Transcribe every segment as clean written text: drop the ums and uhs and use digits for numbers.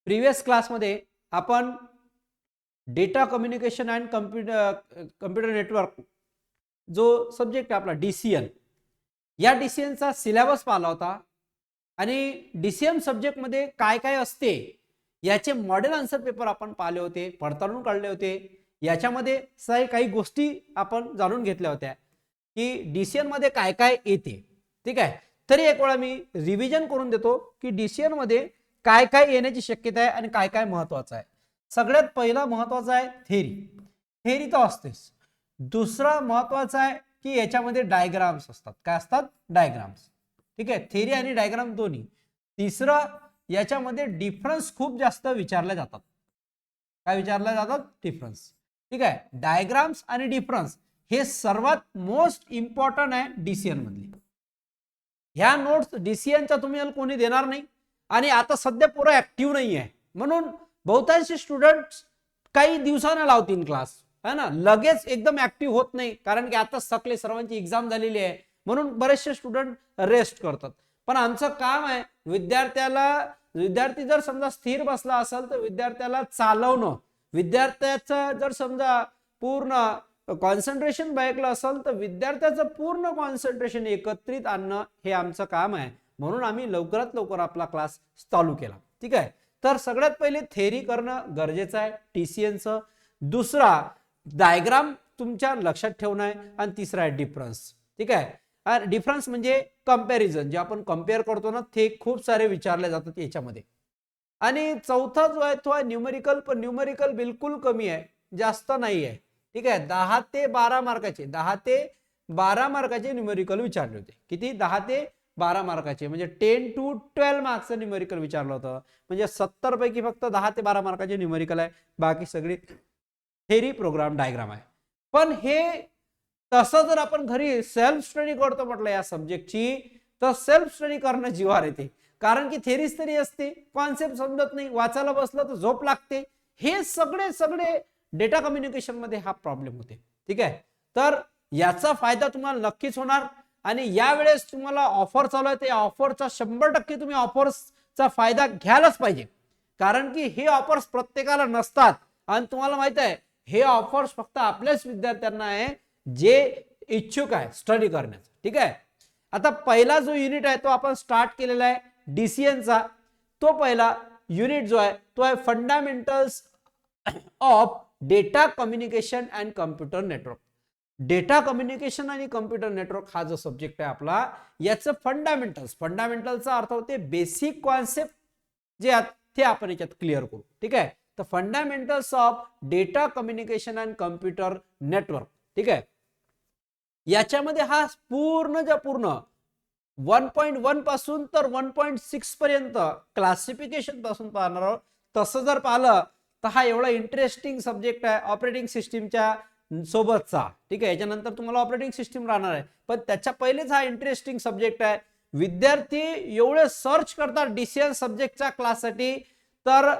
Previous क्लासमध्ये आपण data communication and computer network जो सब्जेक्ट आहे आपला DCN, या DCNचा सिलेबस पाहिला होता आणि DCN सब्जेक्टमध्ये काय काय असते याचे मॉडेल आन्सर पेपर आपण पाहिले होते, पडताळून काढले होते. याच्यामध्ये काही गोष्टी आपण जाणून घेतल्या होत्या की DCN मध्ये काय काय येते. ठीक आहे, तरी एक वेळा मी रिव्हिजन करून देतो की DCN मध्ये काय काय येण्याची शक्यता आहे आणि काय काय महत्त्वाचं आहे. सगळ्यात पहिला महत्त्वाचा आहे थेरी तर असतेच. दुसरा महत्त्वाचा आहे की याच्यामध्ये डायग्राम्स असतात. काय असतात? डायग्राम्स. ठीक आहे, थेरी आणि डायग्राम दोन्ही. तिसरं, याच्यामध्ये डिफरन्स खूप जास्त विचारले जातात. काय विचारले जातात? डिफरन्स. ठीक आहे, डायग्राम्स आणि डिफरन्स हे सर्वात मोस्ट इम्पॉर्टंट आहे DCN मधले. ह्या नोट्स DCNच्या तुम्ही कोणी देणार नाही आणि आता सध्या पुरा ऍक्टिव्ह नाही आहे, म्हणून बहुतांशी स्टुडंट्स काही दिवसांना लावतील क्लास, है ना, लगेच एकदम ऍक्टिव्ह होत नाही, कारण की आता सकले सर्वांची एक्झाम झालेली आहे, म्हणून बरेचसे स्टुडंट रेस्ट करतात. पण आमचं काम आहे विद्यार्थी जर समजा स्थिर बसला असेल तर विद्यार्थ्याला चालवणं, विद्यार्थ्याचं जर समजा पूर्ण कॉन्सन्ट्रेशन बॅकला असेल तर विद्यार्थ्याचं पूर्ण कॉन्सन्ट्रेशन एकत्रित आणणं हे आमचं काम आहे. म्हणून आम्ही लवकरात लवकर आपला क्लास चालू केला. ठीक आहे, तर सगळ्यात पहिले थेरी करणं गरजेचं आहे DCNचं. दुसरा डायग्राम तुमच्या लक्षात ठेवणं आहे आणि तिसरा आहे डिफरन्स. ठीक आहे, डिफरन्स म्हणजे कंपॅरिझन, जे आपण कम्पेअर करतो ना, ते खूप सारे विचारले जातात याच्यामध्ये. आणि चौथा जो आहे तो आहे न्यूमेरिकल, पण न्यूमेरिकल बिलकुल कमी आहे, जास्त नाही आहे. ठीक आहे, 10 ते 12 मार्काचे न्यूमेरिकल विचारले होते. किती? 10 ते 12 मार्काचे, म्हणजे 10 to 12 मार्क्सचं न्यूमेरिकल विचारलं होतं. म्हणजे 70 पैकी फक्त 10 ते 12 मार्काचे न्यूमेरिकल आहे, बाकी सगळी थेरी प्रोग्राम डायग्राम आहे. पण हे तसं जर आपण घरी सेल्फ स्टडी करतो म्हटलं या सब्जेक्टची, तर सेल्फ स्टडी करणं जीवावर येते, कारण की थेरीच तरी असते, कॉन्सेप्ट समजत नाही, वाचायला बसलं तर झोप लागते. हे सगळे डेटा कम्युनिकेशन मध्ये हा प्रॉब्लेम होते. ठीक आहे, तर याचा फायदा तुम्हाला नक्कीच होणार. आणि यावेळेस तुम्हाला ऑफर चालू आहे, त्या ऑफरचा 100% तुम्ही ऑफर्सचा फायदा घ्यायलाच पाहिजे, कारण की हे ऑफर्स प्रत्येकाला नसतात. आणि तुम्हाला माहित आहे हे ऑफर्स फक्त आपल्याच विद्यार्थ्यांना आहे जे इच्छुक आहे स्टडी करण्याचा. ठीक आहे, आता पहिला जो युनिट आहे तो आपण स्टार्ट केलेला आहे DCNचा. तो पहिला युनिट जो आहे तो आहे fundamentals of data communication and computer network. Data communication आणि कम्प्युटर नेटवर्क हा जो सब्जेक्ट आहे आपला, याचं फंडामेंटलचा अर्थ होते बेसिक कॉन्सेप्ट जे आहेत ते आपण याच्यात क्लिअर करू. ठीक आहे, तर fundamentals of data communication and computer network. ठीक आहे, याच्यामध्ये हा पूर्ण 1.1 पासून तर 1.6 पर्यंत क्लासिफिकेशन पासून पाहणार आहोत. तसं जर पाहिलं तर हा एवढा इंटरेस्टिंग सब्जेक्ट आहे ऑपरेटिंग सिस्टीमच्या सोबतचा. ठीक आहे, याच्यानंतर तुम्हाला ऑपरेटिंग सिस्टीम राहणार आहे, पण त्याच्या पहिलेच हा इंटरेस्टिंग सब्जेक्ट आहे. विद्यार्थी एवढे सर्च करतात DCN सब्जेक्टच्या क्लाससाठी, तर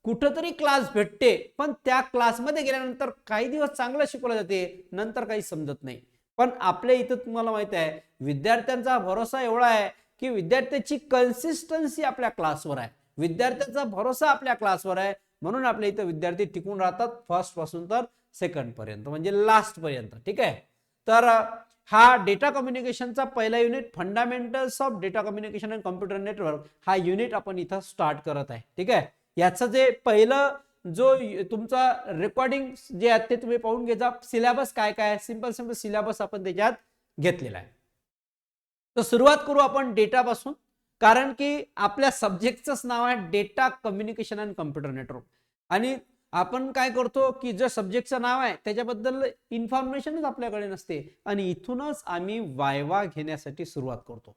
कुठंतरी क्लास भेटते, पण त्या क्लासमध्ये गेल्यानंतर काही दिवस चांगलं शिकवलं जाते, नंतर काही समजत नाही. पण आपल्या इथं तुम्हाला माहित आहे विद्यार्थ्यांचा भरोसा एवढा आहे की विद्यार्थ्याची कन्सिस्टन्सी आपल्या क्लासवर आहे, विद्यार्थ्यांचा भरोसा आपल्या क्लासवर आहे, म्हणून आपल्या इथं विद्यार्थी टिकून राहतात फर्स्ट पासून तर सेकंड पर्यंत, म्हणजे लास्ट पर्यंत. ठीक आहे, तर हा डेटा कम्युनिकेशनचा पहिला unit fundamentals of data communication and computer network हा युनिट आपण इथं स्टार्ट करत आहे. ठीक आहे, याचं जे पहिलं जो तुमचा रेकॉर्डिंग जे आहे ते तुम्ही पाहून घ्या. सिलेबस काय काय आहे, सिंपल सिलेबस आपण त्याच्यात घेतलेला आहे. तर सुरुवात करू आपण डेटा पासून, कारण की आपल्या सब्जेक्टचंच नाव आहे data communication and computer network. आणि आपण काय करतो की जे सब्जेक्टचं नाव आहे त्याच्याबद्दल इन्फॉर्मेशनच आपल्याकडे नसते, आणि इथूनच आम्ही वायवा घेण्यासाठी सुरुवात करतो,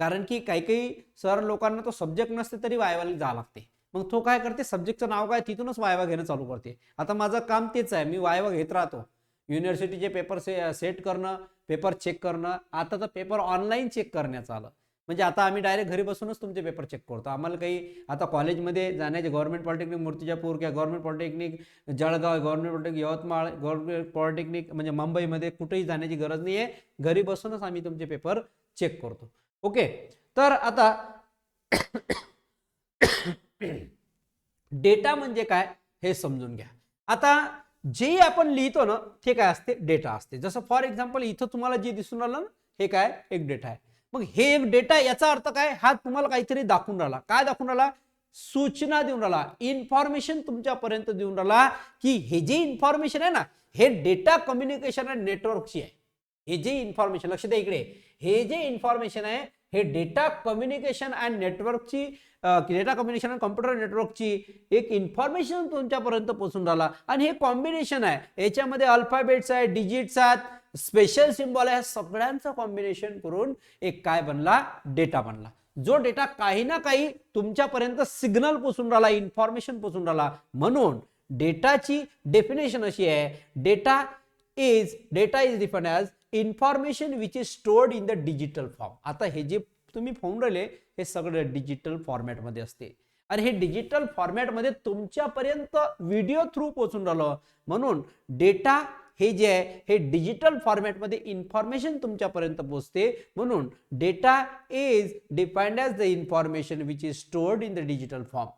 कारण की काही सर लोकांना तो सब्जेक्ट नसते तरी वायवाला जावं लागते. मग तो काय करते, सब्जेक्टचं नाव काय तिथूनच वायवा घेणं चालू करते. आता माझं काम तेच आहे, मी वायवा घेत राहतो. युनिव्हर्सिटीचे पेपर सेट करणं, पेपर चेक करणं. आता तर पेपर ऑनलाईन चेक करण्याचं आलं, म्हणजे आता आम्ही डायरेक्ट घरी बसूनच तुमचे पेपर चेक करतो. आम्हाला काही आता कॉलेजमध्ये जाण्याचे, गव्हर्नमेंट पॉलिटेक्निक मूर्तिजापूर किंवा government polytechnic Jalgaon, government polytechnic Yavatmal, government polytechnic म्हणजे मुंबईमध्ये कुठेही जाण्याची गरज नाही आहे, घरी बसूनच आम्ही तुमचे पेपर चेक करतो. ओके, तर आता डेटा म्हणजे काय हे समजून घ्या. आता जे आपण लिहितो ना ते काय असते, डेटा असते. जसं फॉर एक्झाम्पल इथं तुम्हाला जे दिसून राहिलं ना हे काय, एक डेटा आहे. मग हे एक डेटा, याचा अर्थ काय, हा तुम्हाला काहीतरी दाखवून राहिला. काय दाखवून राहिला, सूचना देऊन राहिला, इन्फॉर्मेशन तुमच्यापर्यंत देऊन राहिला की हे जे इन्फॉर्मेशन आहे ना हे डेटा कम्युनिकेशन आणि नेटवर्कची आहे. हे जे इन्फॉर्मेशन, लक्ष द्या इकडे, हे जे इन्फॉर्मेशन आहे हे डेटा कम्युनिकेशन अँड नेटवर्कची, डेटा कम्युनिकेशन आणि कॉम्प्युटर नेटवर्कची एक इन्फॉर्मेशन तुमच्यापर्यंत पोहोचून राहिला. आणि हे कॉम्बिनेशन आहे, याच्यामध्ये अल्फाबेट्स आहे, डिजिट्स आहेत, स्पेशल सिम्बॉल आहे, सगळ्यांचं कॉम्बिनेशन करून एक काय बनला, डेटा बनला. जो डेटा काही ना काही तुमच्यापर्यंत सिग्नल पोहोचून राहिला, इन्फॉर्मेशन पोहोचून राहिला. म्हणून डेटाची डेफिनेशन अशी आहे, data is defined as information which is stored in the digital form. आता हे जे तुम्ही पाहून राहिले हे सगळं डिजिटल फॉर्मॅटमध्ये असते आणि हे डिजिटल फॉर्मॅटमध्ये तुमच्यापर्यंत व्हिडिओ थ्रू पोहोचून राहिलं. म्हणून डेटा हे जे आहे हे डिजिटल फॉर्मॅटमध्ये इन्फॉर्मेशन तुमच्यापर्यंत पोहोचते. म्हणून data is defined as the information which is stored in the digital form.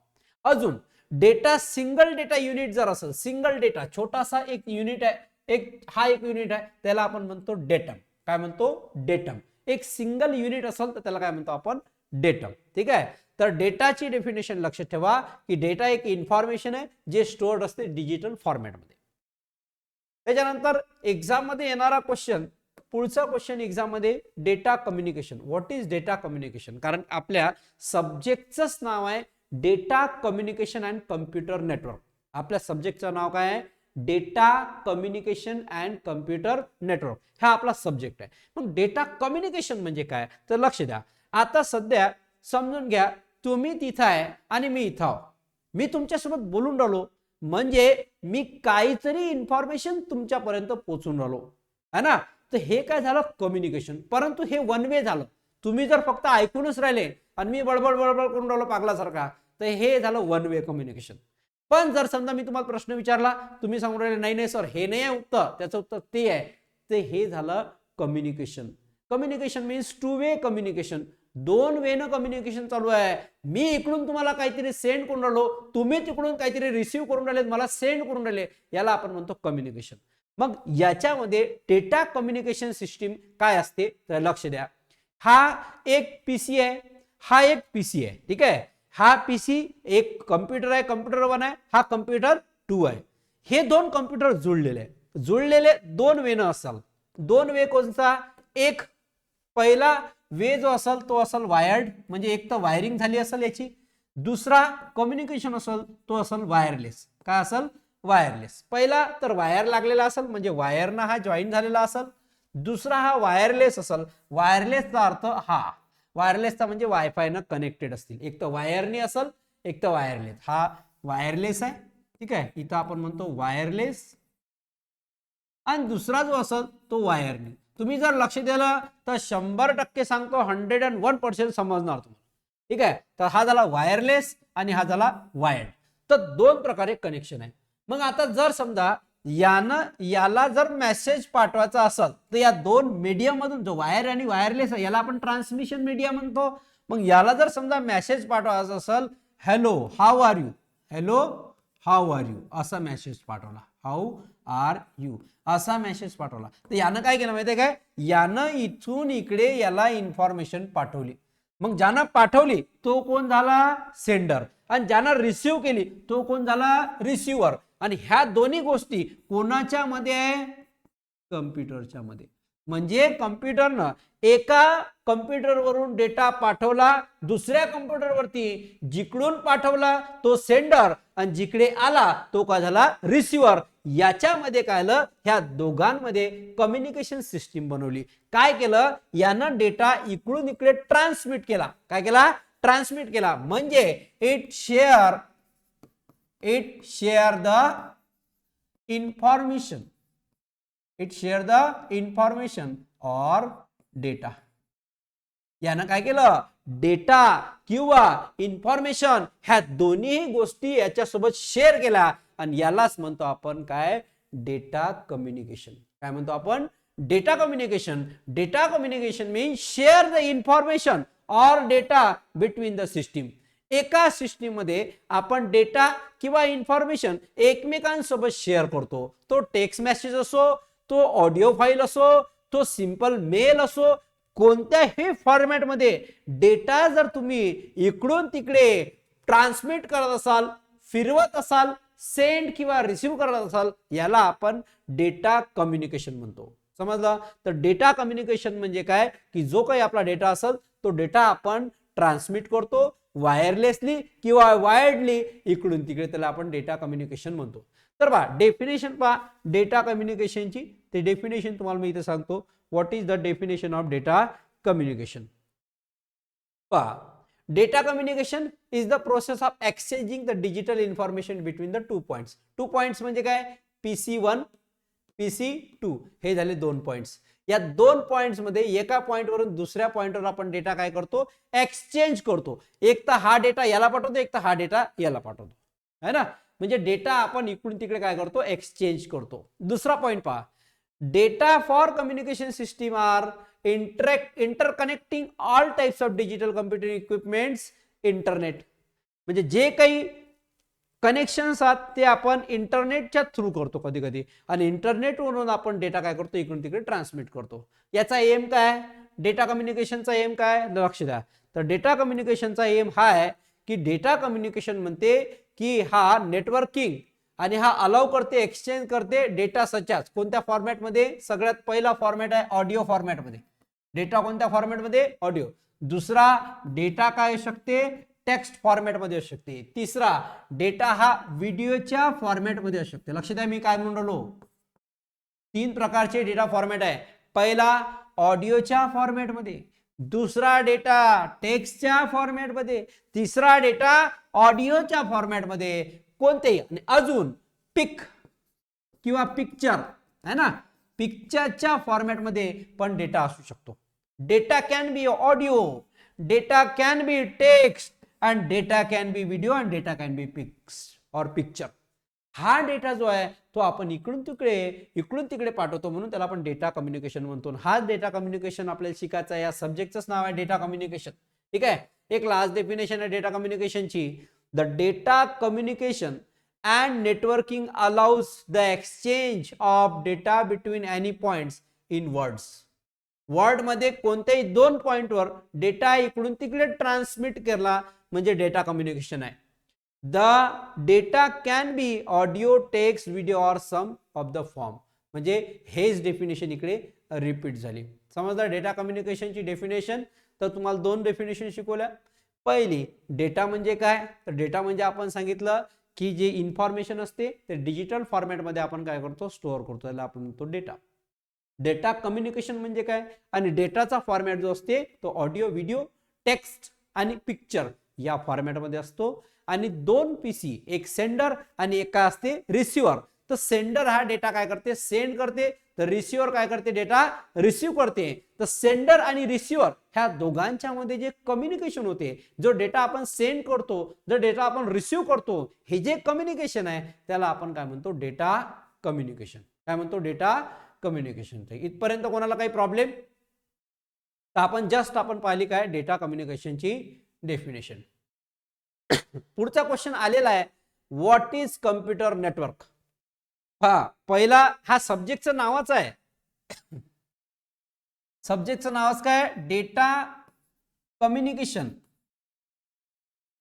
अजून डेटा, सिंगल डेटा युनिट जर असेल, सिंगल डेटा छोटासा एक युनिट आहे, हा एक युनिट आहे, त्याला आपण म्हणतो डेटम. काय म्हणतो, डेटम. एक सिंगल युनिट असेल तर त्याला काय म्हणतो आपण, डेटम. ठीक आहे. तर डेटाची डेफिनेशन लक्षात ठेवा की डेटा एक इन्फॉर्मेशन आहे जे स्टोअर्ड असते डिजिटल फॉर्मॅटमध्ये. त्याच्यानंतर एक्झाम मध्ये येणारा क्वेश्चन, पुढचा क्वेश्चन एक्झाम मध्ये, data communication. What is data communication? कारण आपल्या सब्जेक्टचंच नाव आहे data communication and computer network. आपल्या सब्जेक्टचं नाव काय आहे, data communication and computer network. हा आपला सब्जेक्ट आहे. मग डेटा कम्युनिकेशन म्हणजे काय, तर लक्ष द्या. आता सध्या समजून घ्या, तुम्ही तिथं आहे आणि मी इथं आहो, मी तुमच्यासोबत बोलून राहिलो म्हणजे मी काहीतरी इन्फॉर्मेशन तुमच्यापर्यंत पोहोचून राहिलो है ना. तर हे काय झालं, कम्युनिकेशन. परंतु हे वन वे झालं. तुम्ही जर फक्त ऐकूनच राहिले आणि मी बडबड बडबड करून राहिलो पागलासारखा, तर हे झालं वन वे कम्युनिकेशन. पण जर समजा मी तुम्हाला प्रश्न विचारला, तुम्ही सांगून राहिले नाही नाही सर हे नाही आहे उत्तर, त्याचं उत्तर ते आहे, ते हे झालं communication. Communication means two way communication. दोन वेनं कम्युनिकेशन चालू आहे. मी इकडून तुम्हाला काहीतरी सेंड करून राहिलो, तुम्ही तिकडून काहीतरी रिसीव्ह करून राहिले, मला सेंड करून राहिले, याला आपण म्हणतो कम्युनिकेशन. मग याच्यामध्ये डेटा कम्युनिकेशन सिस्टीम काय असते तर लक्ष द्या. हा एक पीसी आहे, हा एक पीसी आहे. ठीक आहे. हा पीसी एक कम्प्युटर आहे, कम्प्युटर 1 आहे, हा कम्प्युटर 2 आहे. हे दोन कम्प्युटर जुळलेले आहे. जुळलेले दोन वेनं असाल. दोन वे कोणता, एक पहिला वे जो असेल तो असेल वायर्ड, म्हणजे एक तर वायरिंग झाली असेल याची. दुसरा कम्युनिकेशन असेल तो असेल वायरलेस. काय असेल, वायरलेस. पहिला तर वायर लागलेला असेल म्हणजे वायरना हा जॉईन झालेला असेल. दुसरा हा वायरलेस असेल. वायरलेसचा अर्थ हा, वायरलेसचा म्हणजे वायफाय न कनेक्टेड असतील. एक तर वायरने असेल, एक तर वायरलेस. हा वायरलेस आहे. ठीक आहे. इथं आपण म्हणतो वायरलेस. आणि दुसरा जो असेल तो वायरने. तुम्ही जर लक्ष दिलं तर 100% सांगतो, 101% समजणार तुम्हाला. ठीक आहे. तर हा झाला वायरलेस आणि हा झाला वायर्ड. तर दोन प्रकारे कनेक्शन आहे. मग आता जर समजा याला जर मेसेज पाठवायचा असेल तर या दोन मीडियम मधून, जो वायर आणि वायरलेस आहे याला आपण ट्रान्समिशन मीडिया म्हणतो. मग याला जर समजा मेसेज पाठवायचा असेल, hello how are you, hello how are you असा मेसेज पाठवला, हाऊ आर यू असा मेसेज पाठवला, तर यानं काय केलं माहितीये काय, यानं इथून इकडे याला इन्फॉर्मेशन पाठवली. मग ज्यानं पाठवली तो कोण झाला, सेंडर. आणि ज्यानं रिसिव्ह केली तो कोण झाला, रिसिव्हर. आणि ह्या दोन्ही गोष्टी कोणाच्या मध्ये आहे, कम्प्युटरच्या मध्ये. म्हणजे कम्प्युटरनं एका कम्प्युटरवरून डेटा पाठवला दुसऱ्या कम्प्युटरवरती, जिकडून पाठवला तो सेंडर आणि जिकडे आला तो काय झाला, रिसिव्हर. याच्यामध्ये काय आलं, ह्या दोघांमध्ये कम्युनिकेशन सिस्टीम बनवली. काय केलं, यानं डेटा इकडून इकडे ट्रान्समिट केला. काय केला, ट्रान्समिट केला. म्हणजे it share the information, it share the information और डेटा. यानं काय केलं, डेटा किंवा इन्फॉर्मेशन ह्या दोन्ही गोष्टी याच्यासोबत शेअर केला. आणि यालाच म्हणतो आपण काय, डेटा कम्युनिकेशन. काय म्हणतो आपण, data communication. Data communication means share the information और डेटा बिटवीन द सिस्टीम. एका सिस्टीममध्ये आपण डेटा किंवा इन्फॉर्मेशन एकमेकांसोबत शेअर करतो. तो टेक्स्ट मेसेज असो, तो ऑडिओ फाईल असो, तो सिंपल मेल असो, कोणत्याही फॉर्मॅटमध्ये डेटा जर तुम्ही इकडून तिकडे ट्रान्समिट करत असाल, फिरवत असाल, सेंड किंवा रिसीव्ह करत असाल, याला आपण डेटा कम्युनिकेशन म्हणतो. समजलं? तर डेटा कम्युनिकेशन म्हणजे काय की जो काही आपला डेटा असेल तो डेटा आपण ट्रान्समिट करतो वायरलेसली किंवा वायर्डली, इकडून तिकडे, त्याला आपण डेटा कम्युनिकेशन म्हणतो. तर पहा डेफिनेशन, पहा डेटा कम्युनिकेशनची. ते डेफिनेशन तुम्हाला मी इथे सांगतो. What is the definition of data communication? पहा, data communication is the process of exchanging the digital information between the 2 points. 2 points म्हणजे काय? PC1, PC2 हे झाले 2 पॉइंट्स. या 2 पॉइंट्स मध्ये एका पॉइंट वरून दुसऱ्या पॉइंटवर आपण डेटा काय करतो? एक्सचेंज करतो. एक तर हा डेटा याला पाठवतो, एक तर हा डेटा याला पाठवतो, है ना? म्हणजे डेटा आपण इकडून तिकडे काय करतो? एक्सचेंज करतो. दुसरा पॉइंट पहा, data for communication system are interconnecting all types of digital computer equipments internet. म्हणजे जे काही कनेक्शन्स आहेत ते आपण इंटरनेटच्या थ्रू करतो कधी कधी, आणि इंटरनेटवरून आपण डेटा काय करतो? इकडून तिकडे ट्रान्समिट करतो. याचा एम काय? डेटा कम्युनिकेशनचा एम काय? लक्ष द्या. तर डेटा कम्युनिकेशनचा एम हा आहे की डेटा कम्युनिकेशन म्हणते की हा नेटवर्किंग आणि हा अलाउ करते, एक्सचेंज करते डेटा सचाच. कोणत्या फॉर्मॅटमध्ये? सगळ्यात पहिला फॉर्मॅट आहे ऑडिओ फॉर्मॅटमध्ये. डेटा कोणत्या फॉर्मॅटमध्ये? ऑडिओ. दुसरा डेटा काय असू शकते? टेक्स्ट फॉर्मॅटमध्ये असू शकते. तिसरा डेटा हा व्हिडिओच्या फॉर्मॅटमध्ये असू शकते. लक्ष द्या मी काय म्हणलो, 3 प्रकारचे डेटा फॉर्मॅट आहे. पहिला ऑडिओच्या फॉर्मॅटमध्ये, दुसरा डेटा टेक्स्टच्या फॉर्मॅटमध्ये, तिसरा डेटा ऑडिओच्या फॉर्मॅटमध्ये कोणतेही, आणि अजून पिक किंवा पिक्चर है ना, पिक्चरच्या फॉर्मॅटमध्ये पण डेटा असू शकतो. Data can be audio, data can B text, and data can be video and data can be pics or picture. हा डेटा जो आहे तो आपण इकडून तिकडे पाठवतो, म्हणून त्याला आपण डेटा कम्युनिकेशन म्हणतो. हा डेटा कम्युनिकेशन आपल्याला शिकायचा आहे. या सब्जेक्टचं नाव आहे डेटा कम्युनिकेशन. ठीक आहे. एक लास्ट डेफिनेशन आहे डेटा कम्युनिकेशनची. The data communication and networking allows the exchange of data between any points in words. Word मध्ये कोणत्याही 2 पॉइंटवर डेटा इकडून तिकडे ट्रान्समिट केला म्हणजे डेटा कम्युनिकेशन आहे. The data can be audio, text, video or some of the form. म्हणजे हेच definition इकडे रिपीट झाली. समजलं डेटा कम्युनिकेशनची डेफिनेशन? तर तुम्हाला 2 डेफिनेशन शिकवल्या. पहिली, डेटा म्हणजे काय? तर डेटा म्हणजे आपण सांगितलं की जे इन्फॉर्मेशन असते ते डिजिटल फॉर्मॅटमध्ये आपण काय करतो? स्टोअर करतो. त्याला आपण म्हणतो डेटा. डेटा कम्युनिकेशन म्हणजे काय? आणि डेटाचा फॉर्मॅट जो असते तो ऑडिओ, व्हिडिओ, टेक्स्ट आणि पिक्चर या फॉर्मॅटमध्ये असतो. आणि 2 पीसी, एक सेंडर आणि एक काय असते? रिसिव्हर. तर सेंडर हा डेटा काय करते? सेंड करते. तर रिसिव्हर काय करते? डेटा रिसिव्ह करते. तर सेंडर आणि रिसिव्हर ह्या दोघांच्या मध्ये जे कम्युनिकेशन होते, जो डेटा आपण सेंड करतो, जो डेटा आपण रिसिव्ह करतो, हे जे कम्युनिकेशन आहे त्याला आपण काय म्हणतो? Data communication. काय म्हणतो? Data communication. इथपर्यंत कोणाला काही प्रॉब्लेम? तर आपण पाहिली काय? डेटा कम्युनिकेशनची डेफिनेशन. पुढचा क्वेश्चन आलेला आहे, व्हॉट इज कम्प्युटर नेटवर्क? हा पहिला, हा सब्जेक्टचं नावच आहे. सब्जेक्टचं नावच काय? Data communication.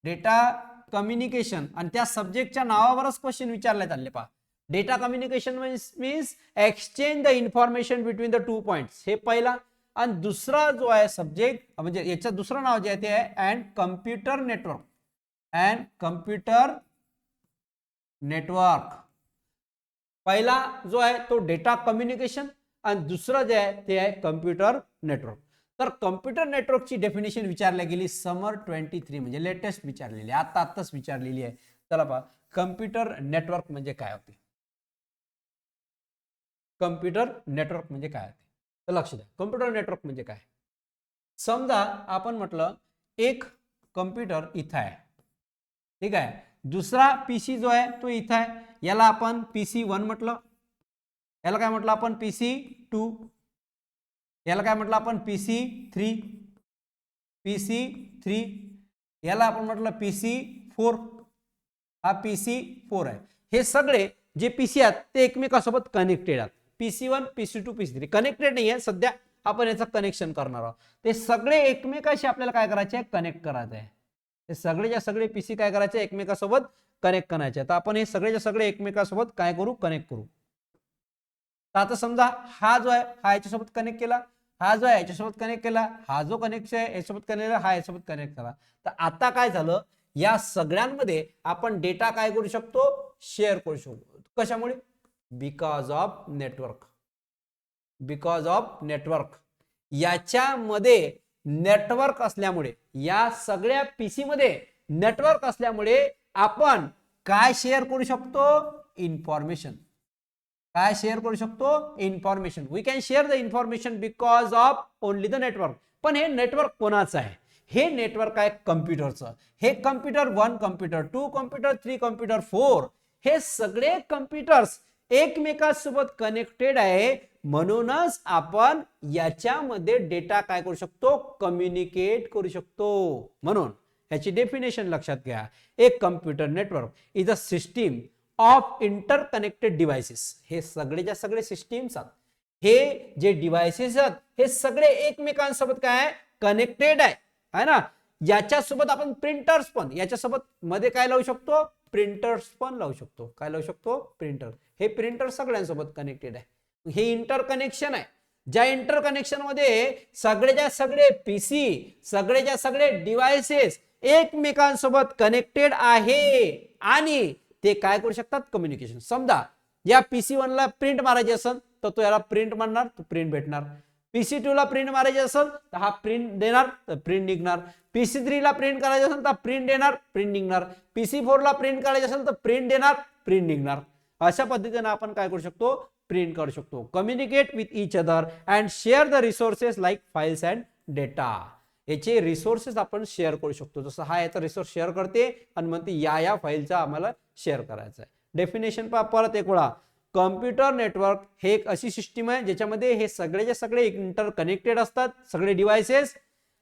Data communication. आणि त्या सब्जेक्टच्या नावावरच क्वेश्चन विचारले चालले. पहा, data communication means exchange the information between the 2 points. हे पहिला. आणि दुसरा जो आहे सब्जेक्ट, म्हणजे याचं दुसरं नाव जे आहे ते आहे and computer network. And computer network. पहिला जो आहे तो डेटा कम्युनिकेशन आणि दुसरं जे आहे ते आहे कम्प्युटर नेटवर्क. तर कम्प्युटर नेटवर्कची डेफिनेशन विचारली गेली समर 23, म्हणजे लेटेस्ट विचारलेली, आताच विचारलेली आहे. चला पहा, कम्प्युटर नेटवर्क म्हणजे काय होते? कम्प्युटर नेटवर्क म्हणजे काय होते? तर लक्ष द्या, कम्प्युटर नेटवर्क म्हणजे काय? समजा आपण म्हटलं एक कम्प्युटर इथं आहे, ठीक आहे, दुसरा पीसी जो आहे तो इथं आहे, याला आपण PC1 म्हटलं, याला काय म्हटलं आपण? PC2, याला काय म्हटलं आपण? PC3, याला आपण म्हटलं PC4, हा PC4 आहे. हे सगळे जे PC आहेत ते एकमेकांसोबत कनेक्टेड आहेत. PC1, PC2, PC3 कनेक्टेड नाही आहे सध्या, आपण याचं कनेक्शन करणार आहोत. ते सगळे एकमेकांशी आपल्याला काय करायचे आहे, कनेक्ट करायचे आहे. हे सगळेच्या सगळे PC काय करायचे, एकमेकांसोबत कनेक्ट करायचे. तर आपण हे सगळेच्या सगळे एकमेकांसोबत काय करू, कनेक्ट करू. तर आता समजा हा जो आहे हा याच्यासोबत कनेक्ट केला, हा जो आहे याच्यासोबत कनेक्ट केला, हा जो कनेक्ट आहे याच्यासोबत कनेक्ट केला, हा याच्यासोबत कनेक्ट करा. तर आता काय झालं, या सगळ्यांमध्ये आपण डेटा काय करू शकतो, शेअर करू शकतो. कशामुळे, because of network. Because of network. याच्यामध्ये नेटवर्क असल्यामुळे, या सगळ्या पीसी मध्ये नेटवर्क असल्यामुळे आपण काय शेअर करू शकतो, इन्फॉर्मेशन. काय शेअर करू शकतो, information. We can share the information because of only the network. पण हे नेटवर्क कोणाचं आहे, हे नेटवर्क आहे कम्प्युटरचं. हे कम्प्युटर 1 कम्प्युटर 2 कम्प्युटर 3 कम्प्युटर 4 हे सगळे कम्प्युटर्स एकमेकांसोबत कनेक्टेड आहे. म्हणूनच आपण याच्यामध्ये डेटा काय करू शकतो, कम्युनिकेट करू शकतो. म्हणून याची डेफिनेशन लक्षात घ्या. एक computer network is a system of interconnected devices. हे सगळेच्या सगळे सिस्टीम्स आहेत. हे जे डिव्हाइसेस आहेत हे सगळे एकमेकांसोबत काय कनेक्टेड आहे ना. याच्यासोबत आपण प्रिंटर्स पण, याच्यासोबत मध्ये काय लावू शकतो, प्रिंटर्स पण लावू शकतो. काय लावू शकतो, प्रिंटर. हे प्रिंटर सगळ्यांसोबत कनेक्टेड आहे. हे इंटरकनेक्शन आहे. ज्या इंटरकनेक्शन मध्ये सगळेच्या सगळे पीसी, सगळेच्या सगळे डिव्हाइसेस एकमेकांसोबत कनेक्टेड आहे आणि ते काय करू शकतात, कम्युनिकेशन. समजा या PC1 ला प्रिंट मारायची असेल तर तो याला प्रिंट मारणार, तो प्रिंट भेटणार. PC2 ला प्रिंट मारायची असेल तर हा प्रिंट देणार, तर प्रिंट निघणार. PC3 ला प्रिंट करायचं असेल तर प्रिंट देणार, प्रिंट निघणार. PC4 ला प्रिंट करायचं असेल तर प्रिंट देणार, प्रिंट निघणार. अशा पद्धतीने आपण काय करू शकतो, प्रिंट करू शकतो. Communicate with each other and share the resources like files and data. याचे रिसोर्सेस आपण शेअर करू शकतो. जसं हा याचा रिसोर्स शेअर करते आणि म्हणते या फाईलचा आम्हाला शेअर करायचा आहे. डेफिनेशन पहा परत एक वेळा. कम्प्युटर नेटवर्क हे एक अशी सिस्टीम आहे ज्याच्यामध्ये हे सगळेचे सगळे इंटर कनेक्टेड असतात, सगळे डिव्हाइसेस.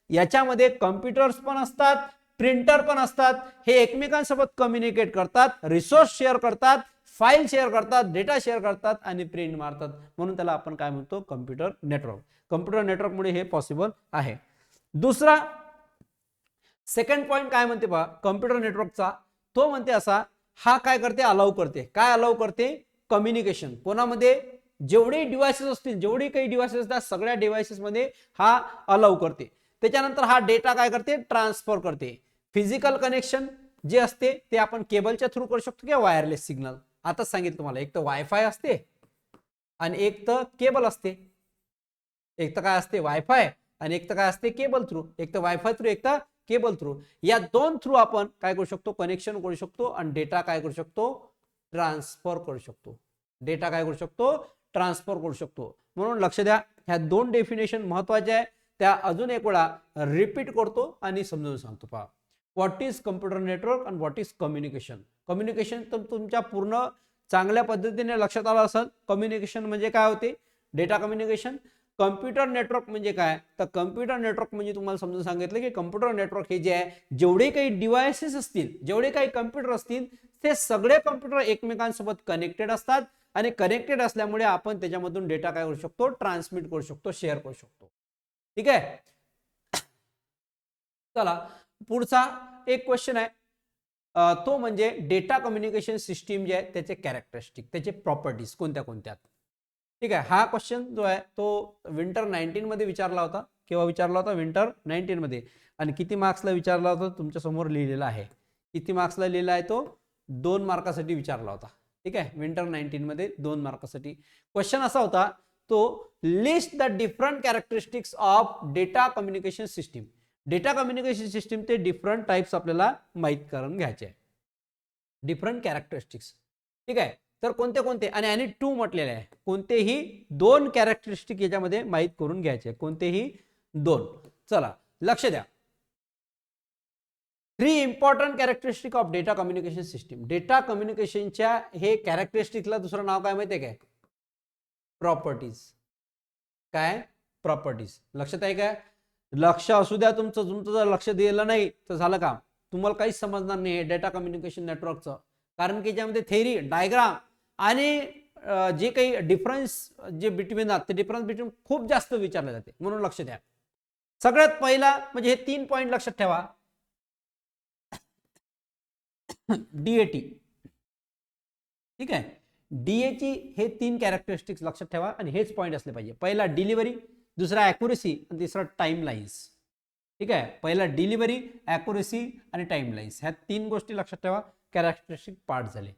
याच्यामध्ये कम्प्युटर्स पण असतात, प्रिंटर पण असतात. हे एकमेकांसोबत कम्युनिकेट करतात, रिसोर्स शेअर करतात, फाईल शेअर करतात, डेटा शेअर करतात आणि प्रिंट मारतात. म्हणून त्याला आपण काय म्हणतो, कम्प्युटर नेटवर्क. कम्प्युटर नेटवर्कमुळे हे पॉसिबल आहे. दुसरा सेकंड पॉइंट काय म्हणते पहा कम्प्युटर नेटवर्कचा, तो म्हणते असा, हा काय करते, अलाउ करते. काय अलाउ करते, कम्युनिकेशन. कोणामध्ये, जेवढे डिव्हाइसेस असतील, जेवढे काही डिव्हाइसेस असतात सगळ्या डिव्हाइसेस मध्ये हा अलाउ करते. त्याच्यानंतर हा डेटा काय करते, ट्रान्सफर करते. फिजिकल कनेक्शन जे असते ते आपण केबलच्या थ्रू करू शकतो किंवा वायरलेस सिग्नल. आता सांगितलं तुम्हाला, एक तर वायफाय असते आणि एक तर केबल असते. एक तर काय असते, वायफाय, आणि एक तर काय असते, केबल थ्रू. एक तर वायफाय थ्रू, एक तर केबल थ्रू. या दोन थ्रू आपण काय करू शकतो, कनेक्शन करू शकतो आणि डेटा काय करू शकतो, ट्रान्सफर करू शकतो. डेटा काय करू शकतो, ट्रान्सफर करू शकतो. म्हणून लक्ष द्या, ह्या दोन डेफिनेशन महत्वाच्या आहे. त्या अजून एक वेळा रिपीट करतो आणि समजून सांगतो. पहा, what is computer network and what is communication. Communication तर तुमच्या पूर्ण चांगल्या पद्धतीने लक्षात आलं असेल. कम्युनिकेशन म्हणजे काय होते, डेटा कम्युनिकेशन. कम्प्युटर नेटवर्क म्हणजे काय, तर कम्प्युटर नेटवर्क म्हणजे तुम्हाला समजून सांगितलं की कम्प्युटर नेटवर्क हे जे आहे, जेवढे काही डिव्हाइसेस असतील, जेवढे काही कम्प्युटर असतील, ते सगळे कम्प्युटर एकमेकांसोबत कनेक्टेड असतात आणि कनेक्टेड असल्यामुळे आपण त्याच्यामधून डेटा काय करू शकतो, ट्रान्समिट करू शकतो, शेअर करू शकतो. ठीक आहे. चला पुढचा एक क्वेश्चन आहे, तो म्हणजे डेटा कम्युनिकेशन सिस्टीम जे आहे त्याचे कॅरेक्टरिस्टिक, त्याचे प्रॉपर्टीज कोणत्या कोणत्या. ठीक आहे. हा क्वेश्चन जो आहे तो विंटर 19 मध्ये विचारला होता. केव्हा विचारला होता, विंटर 19 मध्ये. आणि किती मार्क्सला विचारला होता, तुमच्या समोर लिहिलेला आहे. किती मार्क्सला लिहिला आहे तो, 2 मार्कासाठी विचारला होता. ठीक आहे, विंटर 19 मध्ये 2 मार्कासाठी क्वेश्चन असा होता तो, list the different characteristics of data communication system. Data communication system ते डिफरंट टाइप्स आपल्याला माहित करून घ्यायचे आहे, डिफरंट कॅरेक्टरिस्टिक्स. ठीक आहे. तर कोणते कोणते, आणि 2 म्हटलेले आहे, कोणतेही 2 कॅरेक्टरिस्टिक याच्यामध्ये माहित करून घ्यायचे, कोणतेही 2. चला लक्ष द्या. 3 important characteristic of data communication system. Data कम्युनिकेशनच्या हे कॅरेक्टरिस्टिकला दुसरं नाव काय माहिती आहे काय, प्रॉपर्टीज. काय, प्रॉपर्टीज. लक्षात आहे काय, लक्ष असू द्या तुमचं. तुमचं जर लक्ष दिलं नाही तर झालं काम. तुम्हाला काहीच समजणार नाही हे डेटा कम्युनिकेशन नेटवर्कचं, कारण की ज्यामध्ये थेरी, डायग्राम आणि जे काही डिफरन्स जे बिटवीन ते डिफरन्स बिटवीन खूप जास्त विचारले जाते, म्हणून लक्ष द्या. सगळ्यात पहिला म्हणजे हे 3 पॉइंट लक्षात ठेवा. डीएटी, ठीक आहे. डीएची हे 3 कॅरेक्टरिस्टिक्स लक्षात ठेवा आणि हेच पॉइंट असले पाहिजे. पहिला डिलिव्हरी, दुसरा ॲक्युरेसी आणि तिसरा टाइम लाईन्स. ठीक आहे, पहिला डिलिव्हरी, ॲक्युरेसी आणि टाइम लाईन्स, ह्या 3 गोष्टी लक्षात ठेवा. कॅरेक्टरिस्टिक पार्ट झाले.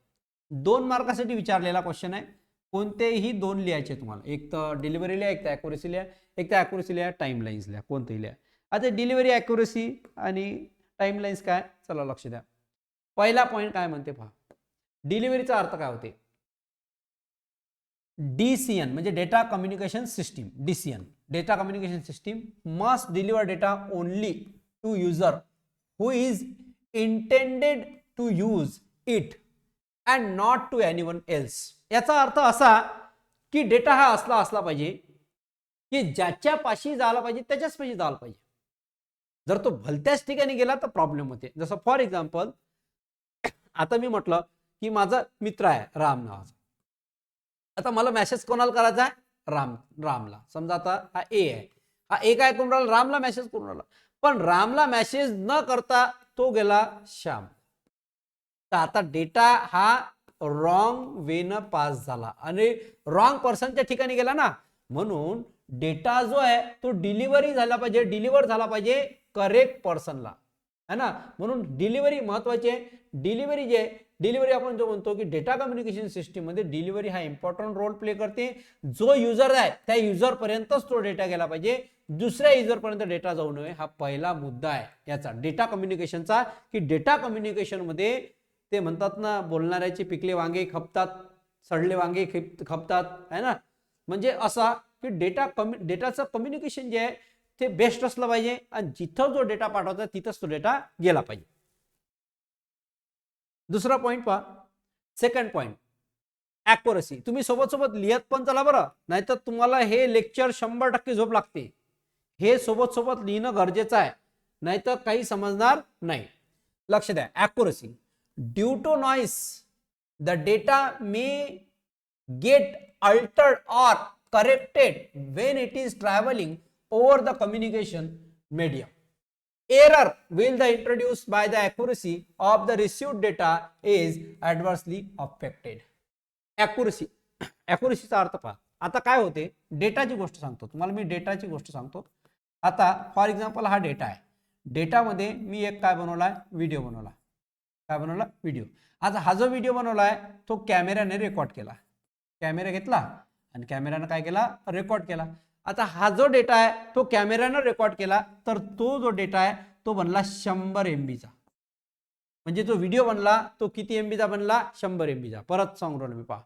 2 मार्कासाठी विचारलेला क्वेश्चन आहे. कोणतेही 2 लिहायचे तुम्हाला, एक तर डिलिव्हरी लिहा, एक तर ॲक्युरेसी लिहा, एक तर ॲक्युरेसी लिहा, टाइम लाईन्स लिहा, कोणतेही लिहा. आता डिलिव्हरी, ॲक्युरेसी आणि टाइम लाईन्स काय, चला लक्ष द्या. पहिला पॉइंट काय म्हणते पहा. डिलिव्हरीचा अर्थ काय होते. डीसीएन म्हणजे data communication system. DCN data communication system must deliver data only to user who is intended to use it and not to anyone else. याचा अर्थ असा की डेटा हा असला पाहिजे की ज्याच्यापाशी झाला पाहिजे त्याच्याच पाशी झाला पाहिजे. जर तो भलत्याच ठिकाणी गेला तर प्रॉब्लेम होते. जसं फॉर एक्झाम्पल, आता मी म्हटलं की माझा मित्र आहे राम नावाचा. आता मला मेसेज कोणाला करायचा आहे, रामला. समजा आता हा ए आहे, हा ए काय करून राहिला, रामला मेसेज करून राहिला. पण रामला मेसेज न करता तो गेला श्याम. तर आता डेटा हा रॉंग वेनं पास झाला आणि रॉंग पर्सनच्या ठिकाणी गेला ना. म्हणून डेटा जो आहे तो डिलिव्हरी झाला पाहिजे, डिलिव्हर झाला पाहिजे करेक्ट पर्सनला, है ना. म्हणून डिलिव्हरी महत्वाची आहे. डिलिव्हरी जे डिलिव्हरी आपण जो म्हणतो की डेटा कम्युनिकेशन सिस्टीम मध्ये डिलिव्हरी हा इम्पॉर्टंट रोल प्ले करते. जो युजर आहे त्या युजर पर्यंतच तो डेटा गेला पाहिजे, दुसऱ्या युजर पर्यंत डेटा जाऊ नये. हा पहिला मुद्दा आहे याचा डेटा कम्युनिकेशनचा, की डेटा कम्युनिकेशन मध्ये ते म्हणतात ना, बोलणाऱ्याचे पिकले वांगे खपतात, सडले वांगे खपतात, है ना. म्हणजे असा की डेटाचं कम्युनिकेशन जे आहे ते बेस्ट असलं पाहिजे आणि जिथं जो डेटा पाठवायचा तिथंच तो डेटा गेला पाहिजे. दुसरा पॉइंट पहा, सेकंड पॉइंट ॲक्युरेसी. तुम्ही सोबत लिहत पण चला बरं, नाहीतर तुम्हाला हे लेक्चर 100% झोप लागते. हे सोबत लिहिणं गरजेचं आहे, नाहीतर काही समजणार नाही. लक्ष द्या. Accuracy, due to noise the data may get altered or corrected when it is travelling over the communication medium. Error will be introduced by the accuracy of the received data is adversely affected. ॲक्युरेसीचा अर्थ पहा. आता काय होते, डेटाची गोष्ट सांगतो तुम्हाला मी, डेटाची गोष्ट सांगतो. आता फॉर एक्झाम्पल हा डेटा आहे. डेटामध्ये मी एक काय बनवलाय, व्हिडिओ बनवला. काय बनवला, व्हिडिओ. आता हा जो व्हिडिओ बनवलाय तो कॅमेऱ्याने रेकॉर्ड केला. कॅमेरा घेतला आणि कॅमेऱ्याने काय केला, रेकॉर्ड केला. आता हा जो डेटा आहे तो कॅमेऱ्यानं रेकॉर्ड केला, तर तो जो डेटा आहे तो बनला 100 MB चा. म्हणजे जो व्हिडिओ बनला तो किती MB चा बनला, 100 MB चा. परत सांगू राहिलो मी, पहा.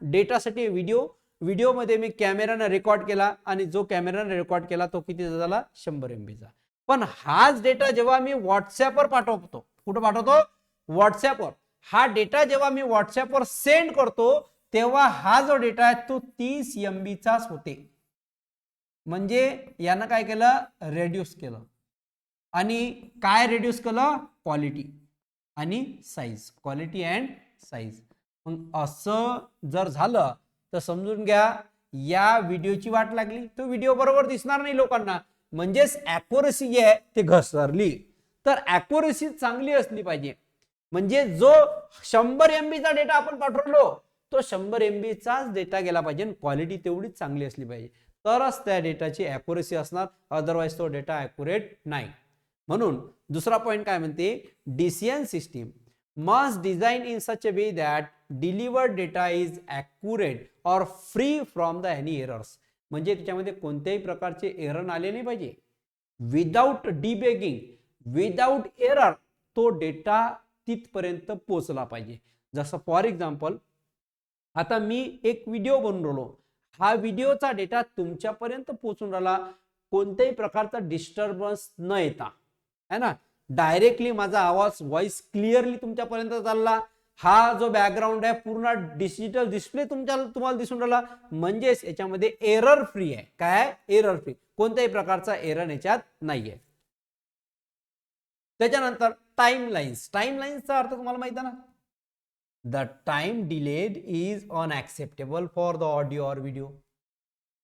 डेटासाठी व्हिडिओमध्ये मी कॅमेऱ्यानं रेकॉर्ड केला आणि जो कॅमेऱ्यानं रेकॉर्ड केला तो किती झाला, 100 MB चा. पण हाच डेटा जेव्हा मी व्हॉट्सअपवर पाठवतो, कुठं पाठवतो, व्हॉट्सअपवर. हा डेटा जेव्हा मी व्हॉट्सअपवर सेंड करतो तेव्हा हा जो डेटा आहे तो 30 MB चाच होते. म्हणजे यानं काय केलं, रेड्यूस केलं. आणि काय रेड्यूस केलं, क्वालिटी आणि साईज, क्वालिटी अँड साईज. मग असं जर झालं तर समजून घ्या या व्हिडिओची वाट लागली, तो व्हिडिओ बरोबर दिसणार नाही लोकांना. म्हणजेच ॲक्युरेसी जी आहे ते घसरली. तर ॲक्युरेसी चांगली असली पाहिजे. म्हणजे जो 100 MB चा डेटा आपण पाठवलो तो 100 MB चाच डेटा गेला पाहिजे, क्वालिटी तेवढीच चांगली असली पाहिजे, तरच त्या डेटाची ॲक्युरेसी असणार. अदरवाईज तो डेटा ॲक्युरेट नाही. म्हणून दुसरा पॉइंट काय म्हणते, DCN system must design in such a way that delivered data is accurate or free from the any errors. म्हणजे त्याच्यामध्ये कोणत्याही प्रकारचे एरर आले नाही पाहिजे. विदाउट डिबेगिंग, विदाउट एरर तो डेटा तिथपर्यंत पोहोचला पाहिजे. जसं फॉर एक्झाम्पल, आता मी एक व्हिडिओ बनवून राहिलो, हा व्हिडिओचा डेटा तुमच्यापर्यंत पोहोचून राहिला, कोणत्याही प्रकारचा डिस्टर्बन्स न येता, है ना. डायरेक्टली माझा आवाज, व्हॉइस क्लिअरली तुमच्यापर्यंत चालला. हा जो बॅकग्राऊंड आहे पूर्ण डिजिटल डिस्प्ले तुम्हाला दिसून राहिला. म्हणजेच याच्यामध्ये एरर फ्री आहे. काय, एरर फ्री, कोणत्याही प्रकारचा एरर याच्यात नाहीये. त्याच्यानंतर टाइमलाइन्स. टाइमलाइन्सचा अर्थ तुम्हाला माहिती आहे ना, the time delayed is unacceptable for the audio और video.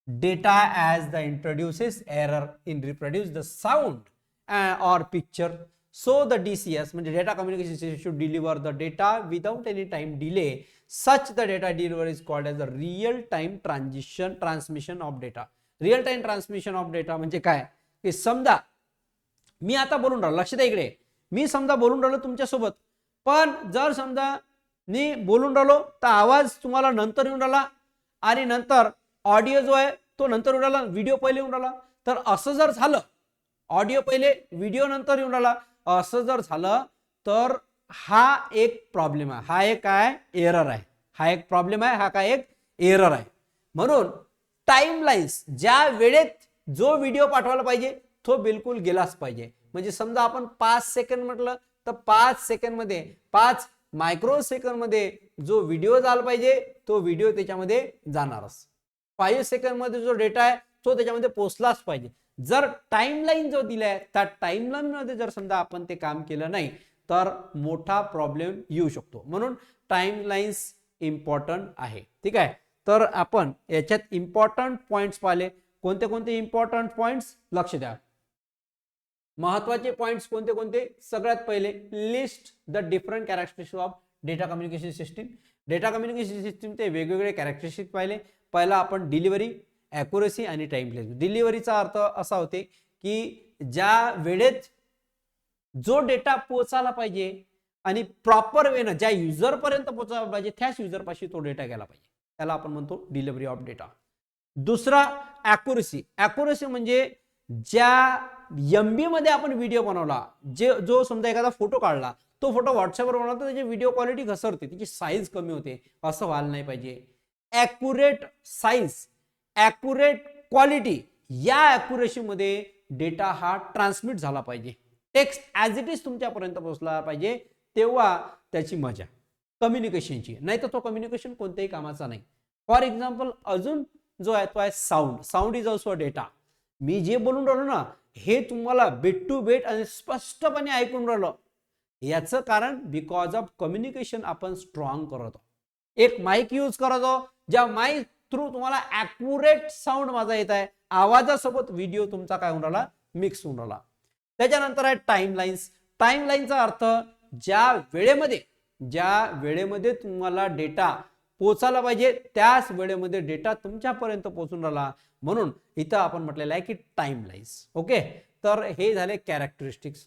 Data as the introduces error in reproduce the sound or picture. So the DCS म्हणजे data communication system should deliver the data without any time delay. Such the data delivery is called as the real time transmission of data. Real time transmission of data म्हणजे काय की समजा मी आता बोलून राहिलो, लक्ष द्या इकडे, मी समजा बोलून राहिलो तुमच्यासोबत, पण जर समजा मी बोलून राहिलो तर आवाज तुम्हाला नंतर येऊन राहिला आणि नंतर ऑडिओ जो आहे तो नंतर येऊन राहिला, व्हिडिओ पहिले येऊन राहिला, तर असं जर झालं, ऑडिओ पहिले व्हिडिओ नंतर येऊन राहिला, असं जर झालं तर हा एक प्रॉब्लेम आहे, हा एक काय एरर आहे, हा एक प्रॉब्लेम आहे, हा काय एक एरर आहे. म्हणून टाइमलाइन्स ज्या वेळेत जो व्हिडिओ पाठवायला पाहिजे तो बिलकुल गेलाच पाहिजे. म्हणजे समजा आपण 5 सेकंद म्हटलं तर 5 सेकंद मध्ये 5 मायक्रो सेकंद मध्ये जो व्हिडिओ झाला पाहिजे तो व्हिडिओ त्याच्यामध्ये जाणारच. 5 सेकंद मध्ये जो डेटा आहे तो त्याच्यामध्ये पोहोचलाच पाहिजे. जर टाइमलाईन जो दिलाय त्या टाइमलाईन मध्ये जर समजा आपण ते काम केलं नाही तर मोठा प्रॉब्लेम येऊ शकतो. म्हणून टाइमलाइन्स इम्पॉर्टंट आहे. ठीक आहे, तर आपण याच्यात इम्पॉर्टंट पॉइंट्स पाहिले. कोणते कोणते इम्पॉर्टंट पॉइंट्स लक्ष द्या. महत्वाचे पॉइंट्स कोणते कोणते? सगळ्यात पहिले list the different characteristics of data communication system. Data communication सिस्टीमचे वेगवेगळे कॅरेक्टरिस्टिक्स पाहिले. पहिला आपण डिलिव्हरी, ॲक्युरेसी आणि टाइम प्लेस. डिलिव्हरीचा अर्थ असा होते की ज्या वेळेत जो डेटा पोहोचायला पाहिजे आणि प्रॉपर वेनं ज्या युजर पर्यंत पोहोचायला पाहिजे त्याच युजर पाशी तो डेटा गेला पाहिजे, त्याला आपण म्हणतो डिलिव्हरी ऑफ डेटा. दुसरा ॲक्युरेसी. ॲक्युरेसी म्हणजे ज्या एमबी मध्ये आपण व्हिडिओ बनवला, जो समजा एखादा फोटो काढला, तो फोटो व्हॉट्सअपवर बनवला तर त्याची व्हिडिओ क्वालिटी घसरते, त्याची साईज कमी होते, असं व्हायला नाही पाहिजे. ॲक्युरेट साईज, ॲक्युरेट क्वालिटी, या ॲक्युरेसी मध्ये डेटा हा ट्रान्समिट झाला पाहिजे. टेक्स्ट ॲज इट इज तुमच्यापर्यंत पोहोचला पाहिजे, तेव्हा त्याची मजा कम्युनिकेशनची. नाही तर तो कम्युनिकेशन कोणत्याही कामाचा नाही. फॉर एक्झाम्पल अजून जो आहे तो आहे sound. Sound is also data. मी जे बोलून राहिलो ना हे तुम्हाला बेट टू बेट आणि स्पष्टपणे ऐकून राहिलो, याचं कारण बिकॉज ऑफ कम्युनिकेशन आपण स्ट्रॉंग करतो. एक माईक यूज करतो, ज्या माईक थ्रू तुम्हाला ॲक्युरेट साऊंड माझा येत आहे, आवाजासोबत व्हिडिओ तुमचा काय होऊन राहिला, मिक्स होऊन राहिला. त्याच्यानंतर आहे टाइमलाइन्स. टाइमलाइनचा अर्थ ज्या वेळेमध्ये तुम्हाला डेटा पोहोचायला पाहिजे त्याच वेळेमध्ये डेटा तुमच्यापर्यंत पोहोचून राहिला, म्हणून इथं आपण म्हटलेलं आहे की टाइमलाइन्स. ओके, तर हे झाले कॅरेक्टरिस्टिक्स.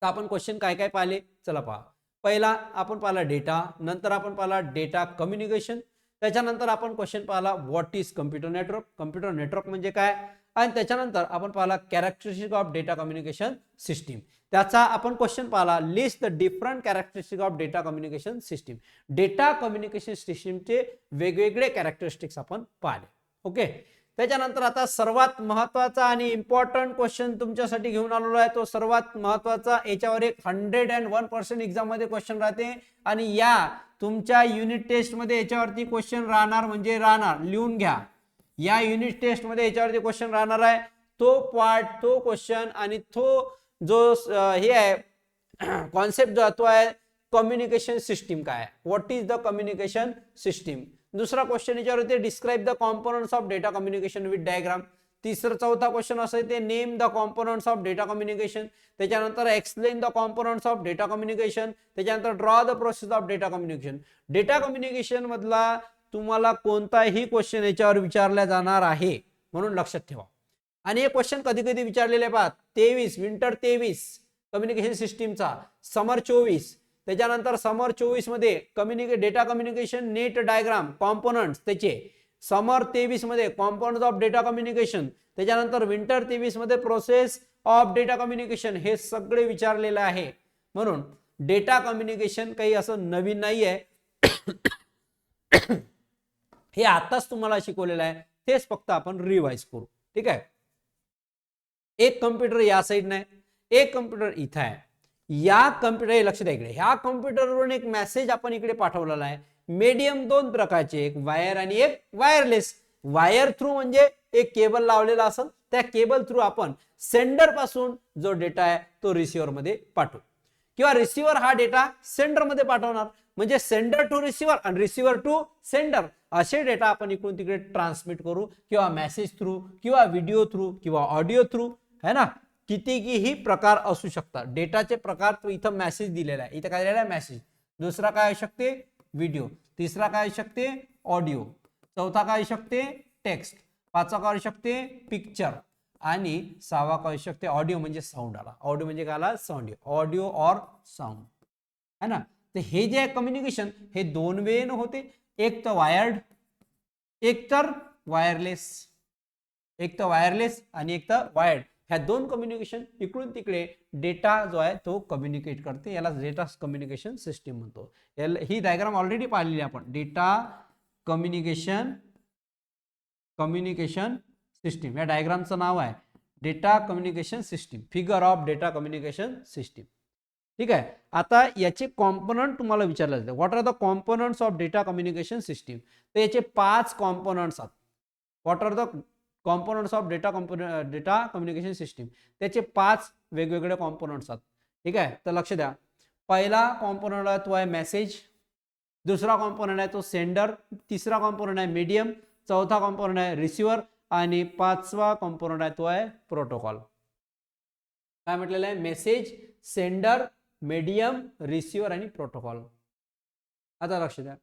तर आपण क्वेश्चन काय काय पाहिले चला पहा. पहिला आपण पाहिला डेटा, नंतर आपण पाहिला डेटा कम्युनिकेशन, त्याच्यानंतर आपण क्वेश्चन पाहिला what is computer network, computer network म्हणजे काय, आणि त्याच्यानंतर आपण पाहिला characteristic of data communication system. त्याचा आपण क्वेश्चन पाहिला list the different characteristic of data communication system. Data communication सिस्टीमचे वेगवेगळे कॅरेक्टरिस्टिक्स आपण पाहिले. ओके, त्याच्यानंतर आता सर्वात महत्वाचा आणि इम्पॉर्टंट क्वेश्चन तुमच्यासाठी घेऊन आलेलो आहे. तो सर्वात महत्वाचा, याच्यावर एक 101% एक्झाम मध्ये क्वेश्चन राहते आणि या तुमच्या युनिट टेस्ट मध्ये याच्यावरती क्वेश्चन राहणार म्हणजे राहणार, लिहून घ्या. या युनिट टेस्ट मध्ये याच्यावरती क्वेश्चन राहणार आहे. तो पार्ट, तो क्वेश्चन आणि तो जो हे आहे कॉन्सेप्ट जो तो आहे कम्युनिकेशन सिस्टीम काय आहे, what is the communication system. दुसरा क्वेश्चन याच्यावरती describe the components of data communication with diagram. चौथा क्वेश्चन असं ते name the components of data communication. त्याच्यानंतर explain the components of data communication. त्याच्यानंतर draw the process of data communication. Data communication मधला तुम्हाला कोणताही क्वेश्चन याच्यावर विचारला जाणार आहे, म्हणून लक्षात ठेवा. आणि हे क्वेश्चन कधी कधी विचारलेले पाहत. 23 विंटर 23 कम्युनिकेशन सिस्टीमचा, समर 24, त्याच्यानंतर समर 24 मध्ये data communication net diagram components त्याचे, समर 23 मध्ये कॉम्पोनंट्स ऑफ डेटा कम्युनिकेशन, त्याच्यानंतर विंटर 23 मध्ये प्रोसेस ऑफ डेटा कम्युनिकेशन, हे सगळे विचारलेलं आहे. म्हणून डेटा कम्युनिकेशन काही असं नवीन नाही आहे, हे आताच तुम्हाला शिकवलेलं आहे, तेच फक्त आपण रिवाइज करू. ठीक आहे, एक कम्प्युटर या साईडने, एक कम्प्युटर इथं आहे. या कम्प्युटर लक्ष द्या इकडे, ह्या कम्प्युटरवरून एक मेसेज आपण इकडे पाठवलेला आहे. मीडियम दोन प्रकारचे, एक वायर आणि एक वायरलेस. वायर थ्रू म्हणजे एक केबल लावलेला असेल त्या केबल थ्रू आपण सेंडर पासून जो डेटा आहे तो रिसिव्हर मध्ये पाठवू किंवा रिसिव्हर हा डेटा सेंडर मध्ये पाठवणार. म्हणजे सेंडर टू रिसिव्हर आणि रिसिव्हर टू सेंडर असे डेटा आपण इकडून तिकडे ट्रान्समिट करू किंवा मेसेज थ्रू किंवा व्हिडिओ थ्रू किंवा ऑडिओ थ्रू, है ना. कितीही प्रकार असू शकतात डेटाचे प्रकार. तो इथं मेसेज दिलेला आहे, इथं काय दिलेला आहे मेसेज. दुसरा काय असू शकते व्हिडिओ, तिसरा काय असू शकते ऑडिओ, चौथा काय असू शकते टेक्स्ट, पाचवा काय असू शकते पिक्चर आणि सहावा काय असू शकते ऑडिओ म्हणजे साऊंड आला. ऑडिओ म्हणजे काय आला साऊंड, ऑडिओ और साऊंड, है ना. तर हे जे कम्युनिकेशन हे दोन वेने होते, एक तर वायर्ड एक तर वायरलेस, एक तर वायरलेस आणि एक तर वायर्ड. ह्या दोन कम्युनिकेशन इकडून तिकडे डेटा जो आहे तो कम्युनिकेट करते, याला डेटा कम्युनिकेशन सिस्टीम म्हणतो. ही डायग्राम ऑलरेडी पाहिलेली आपण, डेटा कम्युनिकेशन सिस्टीम. या डायग्रामचं नाव आहे data communication system, figure of data communication system. ठीक आहे. आता याचे कॉम्पोनंट तुम्हाला विचारले जाते, what are the components of data communication system. तर याचे 5 कॉम्पोनंट्स आहेत. What are the components of data communication system. त्याचे 5 वेगवेगळे कॉम्पोनंट्स आहेत. ठीक आहे. तर लक्ष द्या, पहिला कॉम्पोनंट आहे तो आहे मेसेज, दुसरा कॉम्पोनंट आहे तो सेंडर, तिसरा कॉम्पोनंट आहे मीडियम, चौथा कॉम्पोनंट आहे रिसिव्हर आणि पाचवा कॉम्पोनंट आहे तो आहे प्रोटोकॉल. काय म्हटलेलं आहे, मेसेज, सेंडर, मीडियम, रिसिव्हर आणि प्रोटोकॉल. आता लक्ष द्या,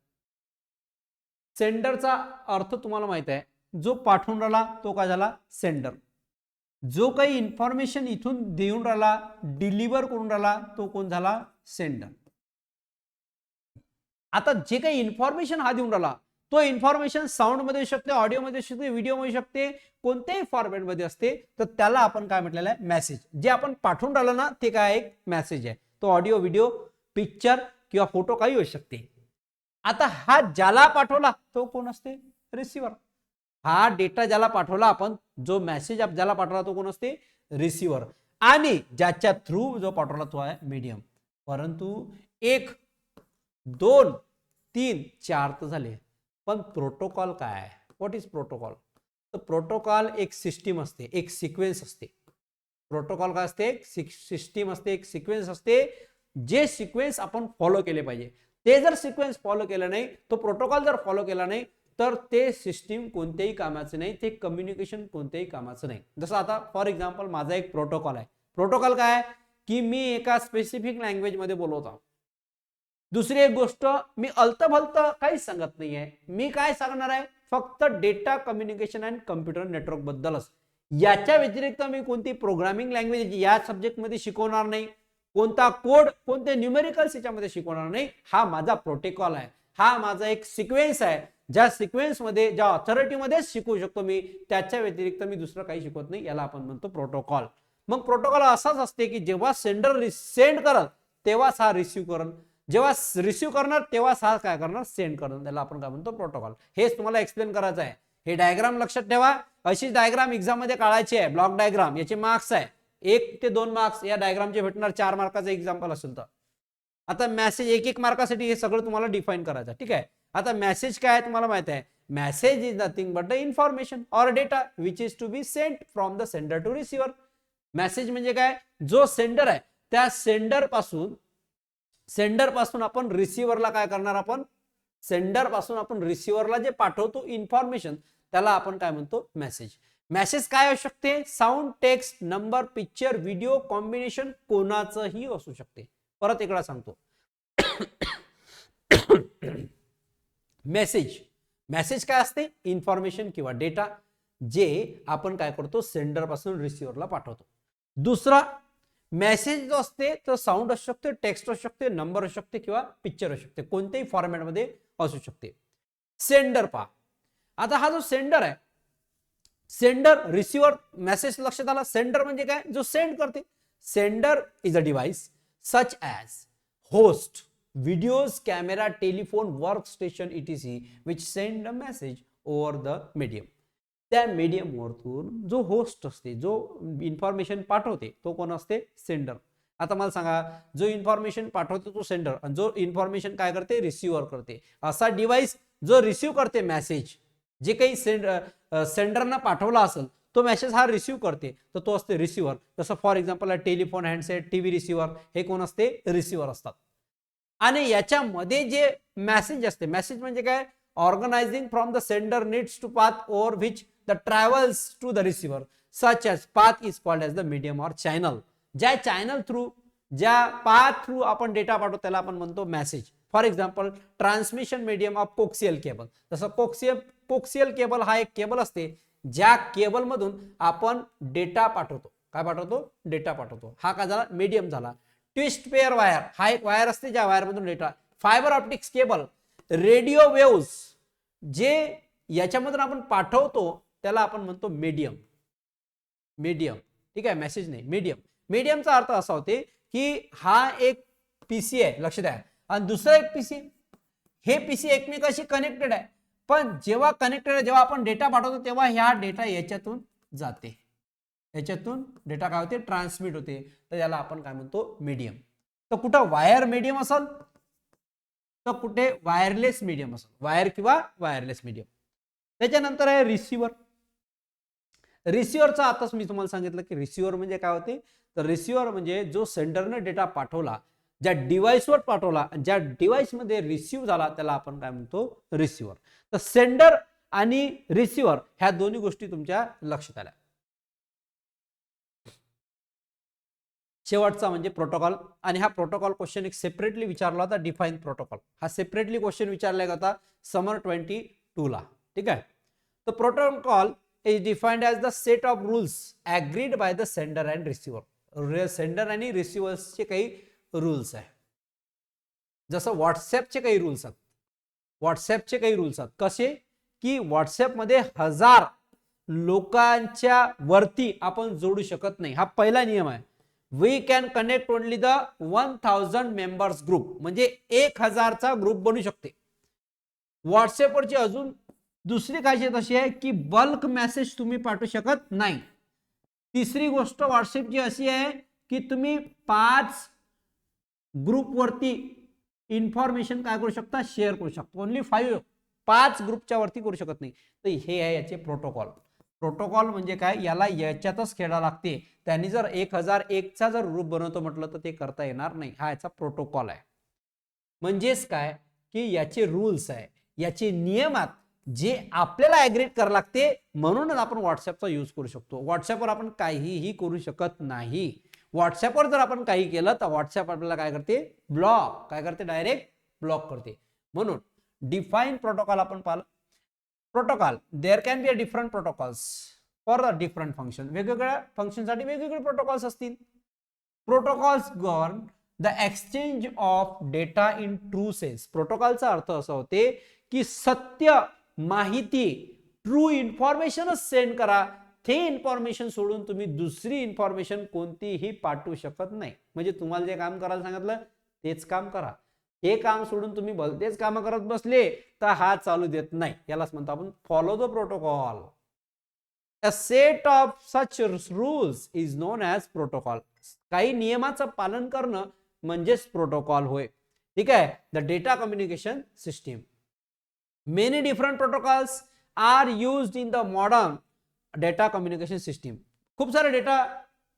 सेंडरचा अर्थ तुम्हाला माहित आहे, जो पाठवून राहिला तो काय झाला सेंडर, जो काही इन्फॉर्मेशन इथून देऊन राहिला डिलिव्हर करून राहिला तो कोण झाला सेंडर. आता जे काही इन्फॉर्मेशन हा देऊन राहिला तो इन्फॉर्मेशन साऊंड मध्ये असू शकते, ऑडिओ मध्ये असू शकते, व्हिडिओ मध्ये असू शकते, कोणत्याही फॉर्मॅट मध्ये असते. तर त्याला आपण काय म्हटलेलं आहे मेसेज. जे आपण पाठवून राहिलो ना ते काय एक मेसेज आहे. तो ऑडिओ, व्हिडिओ, पिक्चर किंवा फोटो काही असू शकते. आता हा ज्याला पाठवला तो कोण असते रिसिव्हर. हा डेटा ज्याला पाठवला आपण, जो मेसेज ज्याला पाठवला तो कोण असते रिसिव्हर, आणि ज्याच्या थ्रू जो पाठवला तो आहे मीडियम. परंतु 1 2 3 4 तर झाले, पण प्रोटोकॉल काय आहे, व्हॉट इज प्रोटोकॉल. तर प्रोटोकॉल एक सिस्टीम असते, एक सिक्वेन्स असते. प्रोटोकॉल काय असते, एक सिस्टीम असते, एक सिक्वेन्स असते. जे सिक्वेन्स आपण फॉलो केले पाहिजे, ते जर सिक्वेन्स फॉलो केलं नाही, तो प्रोटोकॉल जर फॉलो केला नाही तर ते सिस्टीम कोणत्याही कामाचं नाही, ते कम्युनिकेशन कोणत्याही कामाचं नाही. जसं आता फॉर एक्झाम्पल माझा एक प्रोटोकॉल आहे. प्रोटोकॉल काय आहे की मी एका स्पेसिफिक लँग्वेज मध्ये बोलवतो. दुसरी एक गोष्ट, मी अलतभलत काहीच सांगत नाहीये. मी काय सांगणार आहे फक्त data communication and computer network बद्दलच. याच्या व्यतिरिक्त मी कोणती प्रोग्रामिंग लँग्वेज या सब्जेक्ट मध्ये शिकवणार नाही, कोणता कोड, कोणते न्यूमेरिकल्स याच्यामध्ये शिकवणार नाही. हा माझा प्रोटोकॉल आहे, हा माझा एक सिक्वेन्स आहे. ज्या सिक्वेन्स मध्ये, ज्या ऑथॉरिटी मध्ये शिकवू शकतो मी, त्याच्या व्यतिरिक्त मी दुसरं काही शिकवत नाही. याला आपण म्हणतो प्रोटोकॉल. मग प्रोटोकॉल असाच असते की जेव्हा सेंडर सेंड करल तेव्हाच हा रिसिव्ह करल, जेव्हा रिसिव्ह करणार तेव्हाच हा काय करणार सेंड करणार. त्याला आपण काय म्हणतो प्रोटोकॉल. हेच तुम्हाला एक्सप्लेन करायचं आहे. हे डायग्राम लक्षात ठेवा. अशीच डायग्राम एक्झाम मध्ये काढायची आहे, ब्लॉक डायग्राम. याचे मार्क्स आहे 1 ते 2 मार्क्स या डायग्रामचे भेटणार. 4 मार्काचं एक्झाम्पल असेल तर. आता मेसेज 1 मार्कासाठी हे सगळं तुम्हाला डिफाइन करायचं. ठीक आहे. आता मेसेज काय आहे तुम्हाला माहित आहे. Message is nothing but the information और data which is to be sent from the sender to receiver. Message म्हणजे काय, जो सेंडर आहे त्या सेंडर पासून आपण रिसिव्हरला काय करणार, आपण सेंडर पासून आपण रिसिव्हरला जे पाठवतो इन्फॉर्मेशन त्याला आपण काय म्हणतो मेसेज. मेसेज काय असू शकते, sound, text, number, picture, video, combination कोणाचंही असू शकते. परत इकडे सांगतो, मेसेज काय असते, इन्फॉर्मेशन किंवा डेटा जे आपण काय करतो सेंडर पासून रिसिव्हरला पाठवतो. दुसरा मेसेज जो असते तो साऊंड असू शकते, टेक्स्ट असू शकते, नंबर असू शकते किंवा पिक्चर असू शकते, कोणत्याही फॉर्मॅट मध्ये असू शकते. सेंडर पहा. आता हा जो सेंडर आहे, सेंडर, रिसिव्हर, मेसेज लक्षात आला. सेंडर म्हणजे काय, जो सेंड करते. Sender is a device such as host, videos, camera, telephone, workstation, etc. which send a message over the medium. त्या मीडियम वरतून जो होस्ट असते, जो इन्फॉर्मेशन पाठवते तो कोण असते सेंडर. आता मला सांगा, जो इन्फॉर्मेशन पाठवते तो सेंडर आणि जो इन्फॉर्मेशन काय करते रिसिव्हर करते. असा डिव्हाइस जो रिसिव्ह करते मेसेज, जे काही सेंडरना पाठवला असेल तो मेसेज हा रिसिव्ह करते तर तो असते रिसिव्हर. जसं for example telephone, handset, TV receiver हे कोण असते? रिसिव्हर असतात. आणि याच्यामध्ये जे मेसेज असते, मेसेज म्हणजे काय? Organizing from the sender needs to path over which the travels to the receiver such as path is called as the medium or channel. ज्या चॅनल थ्रू, ज्या पाथ थ्रू आपण डेटा पाठवतो त्याला आपण म्हणतो message. For example transmission medium of coaxial cable. जसं coaxial cable हा एक केबल असते ज्या केबल मधून आपण डेटा पाठवतो. काय पाठवतो? डेटा पाठवतो. हा काय झाला? मीडियम झाला. ट्विस्ट पेअर वायर हा एक वायर असते ज्या वायर मधून data. Fibre optics cable, radio waves जे याच्यामधून आपण पाठवतो त्याला आपण म्हणतो मीडियम. मीडियम, ठीक आहे, मेसेज नाही, मीडियम. मीडियमचा अर्थ असा होते की हा एक पीसी आहे, लक्ष द्या, आणि दुसरा एक पीसी. हे पीसी एकमेकाशी कनेक्टेड आहे, पण जेव्हा कनेक्टेड आहे, जेव्हा आपण डेटा पाठवतो तेव्हा ह्या डेटा याच्यातून जाते, याच्यातून डेटा काय होते? ट्रान्समिट होते. तर याला आपण काय म्हणतो? मीडियम. तर कुठं वायर मीडियम असेल तर कुठे वायरलेस मीडियम असेल, वायर किंवा वायरलेस मीडियम. त्याच्यानंतर आहे रिसिव्हर. रिसिव्हरचा आताच मी तुम्हाला सांगितलं की रिसिव्हर म्हणजे काय होते? तर रिसिव्हर म्हणजे जो सेंडरने डेटा पाठवला, ज्या डिव्हाइसवर पाठवला, ज्या डिव्हाइसमध्ये रिसिव्ह झाला त्याला आपण काय म्हणतो? रिसिव्हर. तर सेंडर आणि रिसिव्हर ह्या दोन्ही गोष्टी तुमच्या लक्षात आल्या. शेवटचा म्हणजे प्रोटोकॉल. आणि हा प्रोटोकॉल क्वेश्चन एक सेपरेटली विचारला होता, डिफाईन प्रोटोकॉल. हा सेपरेटली क्वेश्चन विचारला होता समर 22 ला, ठीक आहे. तर protocol is defined as the set of rules agreed by the sender and receiver. Sender आणि रिसिव्हर्सचे काही रूल्स आहे. जसं व्हॉट्सॲपचे काही रूल्स आहेत, व्हॉट्सॲपचे काही रूल्स आहेत. कसे? की व्हॉट्सॲपमध्ये 1000 लोकांच्या वरती आपण जोडू शकत नाही, हा पहिला नियम आहे. We can connect only the 1000 members group, म्हणजे 1000चा ग्रुप बनू शकते. व्हॉट्सअपवरची अजून दुसरी खासियत अशी आहे की बल्क मेसेज तुम्ही पाठवू शकत नाही. तिसरी गोष्ट व्हॉट्सअपची अशी आहे की तुम्ही 5 ग्रुपवरती इन्फॉर्मेशन काय करू शकता? शेअर करू शकता. ओनली 5 ग्रुपच्या वरती करू शकत नाही. तर हे आहे याचे प्रोटोकॉल. प्रोटोकॉल म्हणजे काय? याला याच्यातच खेळा लागते. त्यांनी जर 1001चा जर ग्रुप बनवतो म्हटलं तर ते करता येणार नाही. हा याचा प्रोटोकॉल आहे. म्हणजेच काय की याचे रूल्स आहे, याचे नियम आहेत जे आपल्याला ॲग्रीड करावं लागते. म्हणूनच आपण व्हॉट्सअपचा यूज करू शकतो. व्हॉट्सअपवर आपण काहीही करू शकत नाही. व्हॉट्सअपवर जर आपण काही केलं तर व्हॉट्सअप आपल्याला काय करते? ब्लॉक. काय करते? डायरेक्ट ब्लॉक करते. म्हणून डिफाईन प्रोटोकॉल आपण पाहिलं. Protocol, there can be a different protocols for the different function. वेगवेगळ्या फंक्शनसाठी वेगवेगळे प्रोटोकॉल्स असतील. Protocols govern the exchange of data in true sense. प्रोटोकॉलचा अर्थ असा होते की सत्य माहिती, ट्रू इन्फॉर्मेशनच सेंड करा. ते इन्फॉर्मेशन सोडून तुम्ही दुसरी इन्फॉर्मेशन कोणतीही पाठवू शकत नाही. म्हणजे तुम्हाला जे काम करायला सांगितलं तेच काम करा. हे काम सोडून तुम्ही भलतेच काम करत बसले तर हा चालू देत नाही. यालाच म्हणतो आपण follow the protocol. A set of such rules is known as protocol. काही नियमाचं पालन करणं म्हणजेच प्रोटोकॉल होय. ठीक आहे. The data communication system. Many different protocols are used in the modern data communication system. खूप सारे डेटा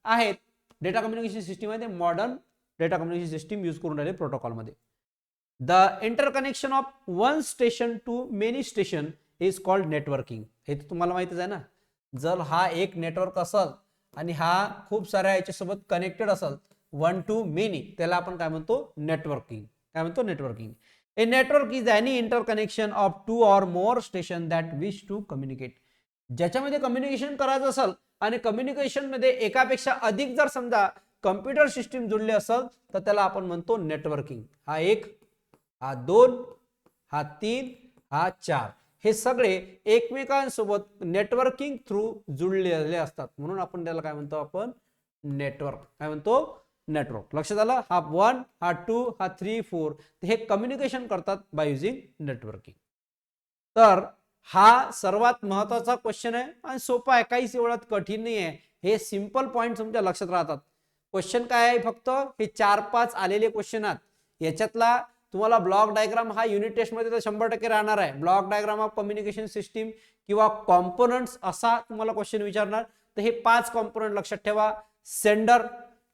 आहेत, डेटा कम्युनिकेशन सिस्टीम आहे, ते modern data communication system use करून राहिले प्रोटोकॉल मध्ये. The interconnection of one station to many station is called networking. हे तर तुम्हाला माहितीच आहे ना. जर हा एक नेटवर्क असेल आणि हा खूप साऱ्या याच्यासोबत कनेक्टेड असेल, वन टू मेनी, त्याला आपण काय म्हणतो? नेटवर्किंग. काय म्हणतो? Networking. A network is any interconnection of 2 or more station that wish to communicate. ज्याच्यामध्ये कम्युनिकेशन करायचं असेल आणि कम्युनिकेशन मध्ये एकापेक्षा अधिक जर समजा कम्प्युटर सिस्टीम जुळले असेल तर त्याला आपण म्हणतो नेटवर्किंग. हा 1, हा 2, हा 3, हा 4, हे सगळे एकमेकांसोबत नेटवर्किंग थ्रू जुळलेले असतात. म्हणून आपण त्याला काय म्हणतो? आपण नेटवर्क. काय म्हणतो? नेटवर्क. लक्षात आलं? हा 1, हा 2, हा 3, 4 हे कम्युनिकेशन करतात बाय युजिंग नेटवर्किंग. तर हा सर्वात महत्वाचा क्वेश्चन आहे आणि सोपा आहे, काहीच एवढ्यात कठीण नाही आहे. हे सिंपल पॉइंट तुमच्या लक्षात राहतात. क्वेश्चन काय आहे? फक्त हे 4-5 आलेले क्वेश्चन आहेत. याच्यातला तुम्हाला ब्लॉक डायग्राम हा युनिट टेस्ट मध्ये तर 100% राहणार आहे. Block diagram of communication system किंवा कॉम्पोनंट्स असा तुम्हाला क्वेश्चन विचारणार. तर हे 5 कॉम्पोनंट लक्षात ठेवा. सेंडर,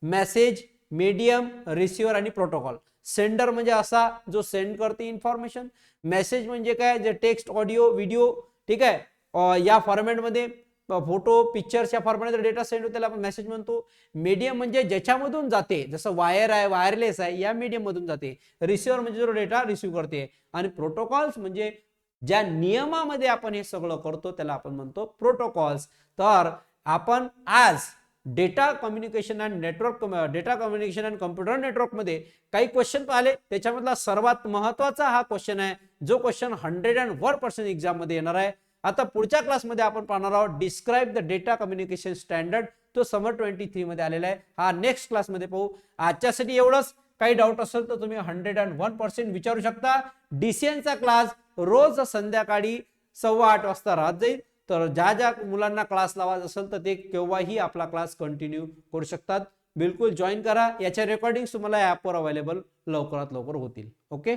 मेसेज, मीडियम, रिसिव्हर आणि प्रोटोकॉल. सेंडर म्हणजे असा जो सेंड करते इन्फॉर्मेशन. मेसेज म्हणजे काय, जे टेक्स्ट, ऑडिओ, व्हिडिओ, ठीक आहे, या फॉर्मॅटमध्ये फोटो, पिक्चर्स या फॉर्मॅटमध्ये डेटा सेंड होतो त्याला आपण मेसेज म्हणतो. मीडियम म्हणजे ज्याच्यामधून जाते, जसं वायर आहे, वायरलेस आहे, या मीडियम मधून जाते. रिसिव्हर म्हणजे जो डेटा रिसिव्ह करते. आणि प्रोटोकॉल्स म्हणजे ज्या नियमामध्ये आपण हे सगळं करतो त्याला आपण म्हणतो प्रोटोकॉल्स. तर आपण आज data communication and network, data communication and computer network मध्ये काही क्वेश्चन पाहिले. त्याच्यामधला सर्वात महत्वाचा हा क्वेश्चन आहे, जो क्वेश्चन 101% एक्झाम मध्ये येणार आहे. आता पुढच्या क्लासमध्ये आपण पाहणार आहोत describe the data communication standard. तो समर 23 मध्ये आलेला आहे. हा नेक्स्ट क्लासमध्ये पाहू. आजच्यासाठी एवढंच. काही डाऊट असेल तर तुम्ही 101% विचारू शकता. डीसीएनचा क्लास रोज संध्याकाळी 8:15 वाजता राहत जाईल. तर ज्या मुलांना क्लास लावायचा असेल तर ते केव्हाही आपला क्लास कंटिन्यू करू शकतात. बिलकुल जॉईन करा. याच्या रेकॉर्डिंग तुम्हाला ऍपवर अवेलेबल लवकरात लवकर होतील. ओके.